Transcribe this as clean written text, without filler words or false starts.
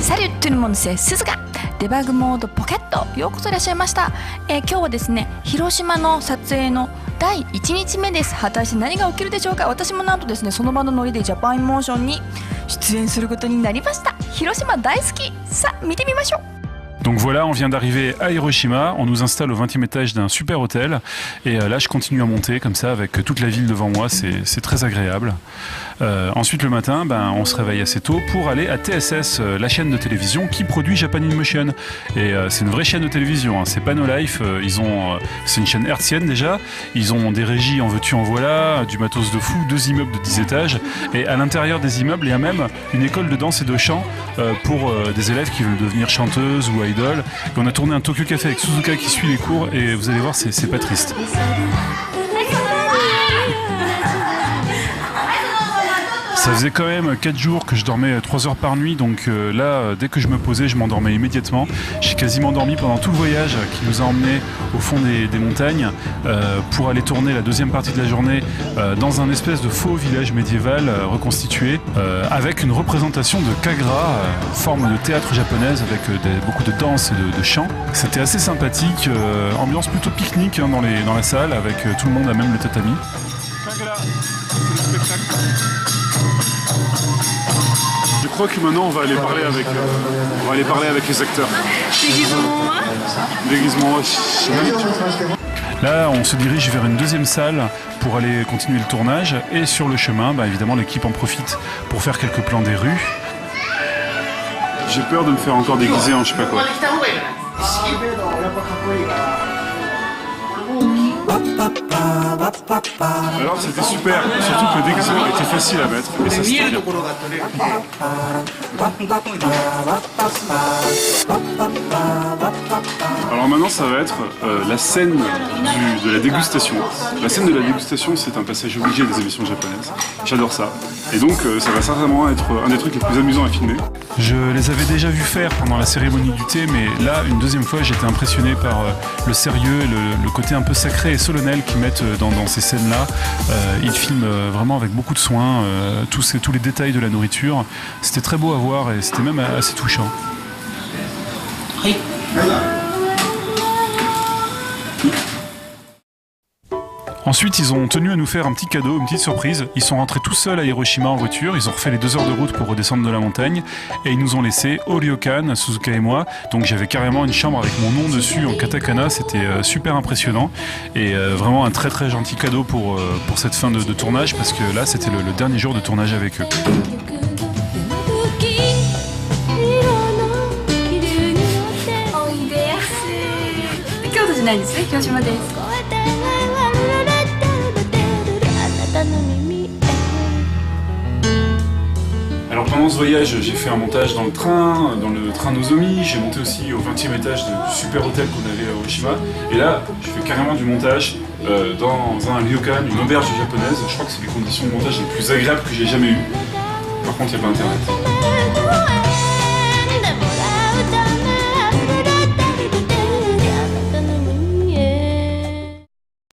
サリュットゥルモンセ鈴鹿デバッグモードポケットようこそいらっしゃいました。今日はですね広島の撮影の第1日目です。果たして何が起きるでしょうか。私もなんとですねその場のノリでジャパンイモーションに出演することになりました。広島大好き。さあ見てみましょう。Donc voilà, on vient d'arriver à Hiroshima, on nous installe au 20e étage d'un super hôtel et là je continue à monter comme ça avec toute la ville devant moi, c'est très agréable. Ensuite le matin, on se réveille assez tôt pour aller à TSS, la chaîne de télévision qui produit Japan in Motion. Et c'est une vraie chaîne de télévision, hein. C'est pas No Life, c'est une chaîne hertzienne déjà, ils ont des régies en veux-tu en voilà, du matos de fou, 2 immeubles de 10 étages et à l'intérieur des immeubles il y a même une école de danse et de chant pour des élèves qui veulent devenir chanteuses ou idol. Et on a tourné un Tokyo Café avec Suzuka qui suit les cours et vous allez voir c'est pas triste. Ça faisait quand même 4 jours que je dormais 3 heures par nuit, donc là, dès que je me posais, je m'endormais immédiatement. J'ai quasiment dormi pendant tout le voyage qui nous a emmenés au fond des montagnes pour aller tourner la deuxième partie de la journée dans un espèce de faux village médiéval reconstitué avec une représentation de Kagra, forme de théâtre japonaise avec beaucoup de danse et de chant. C'était assez sympathique, ambiance plutôt pique-nique hein, dans la salle avec tout le monde à même le tatami. Kagra, c'est le spectacle. Je crois que maintenant on va aller parler avec les acteurs. Déguisement. Là on se dirige vers une deuxième salle pour aller continuer le tournage et sur le chemin évidemment l'équipe en profite pour faire quelques plans des rues. J'ai peur de me faire encore déguiser en je sais pas quoi. Alors c'était super, surtout que le déguisement était facile à mettre et ça c'était bien. Alors maintenant ça va être la scène de la dégustation. La scène de la dégustation c'est un passage obligé des émissions japonaises. J'adore ça. Et donc ça va certainement être un des trucs les plus amusants à filmer. Je les avais déjà vus faire pendant la cérémonie du thé, mais là une deuxième fois j'étais impressionné par le sérieux et le côté un peu sacré et solennel qu'ils mettent dans ces scènes-là. Ils filment vraiment avec beaucoup de soin tous les détails de la nourriture. C'était très beau à voir et c'était même assez touchant. Oui. Ensuite, ils ont tenu à nous faire un petit cadeau, une petite surprise. Ils sont rentrés tout seuls à Hiroshima en voiture, ils ont refait les 2 heures de route pour redescendre de la montagne et ils nous ont laissé au ryokan, Suzuka et moi. Donc j'avais carrément une chambre avec mon nom dessus en katakana, c'était super impressionnant et vraiment un très très gentil cadeau pour cette fin de tournage parce que là c'était le dernier jour de tournage avec eux. Alors pendant ce voyage, j'ai fait un montage dans le train Nozomi, j'ai monté aussi au 20e étage du super hôtel qu'on avait à Hiroshima. Et là, je fais carrément du montage dans un ryokan, une auberge japonaise. Je crois que c'est les conditions de montage les plus agréables que j'ai jamais eues. Par contre, il n'y a pas internet.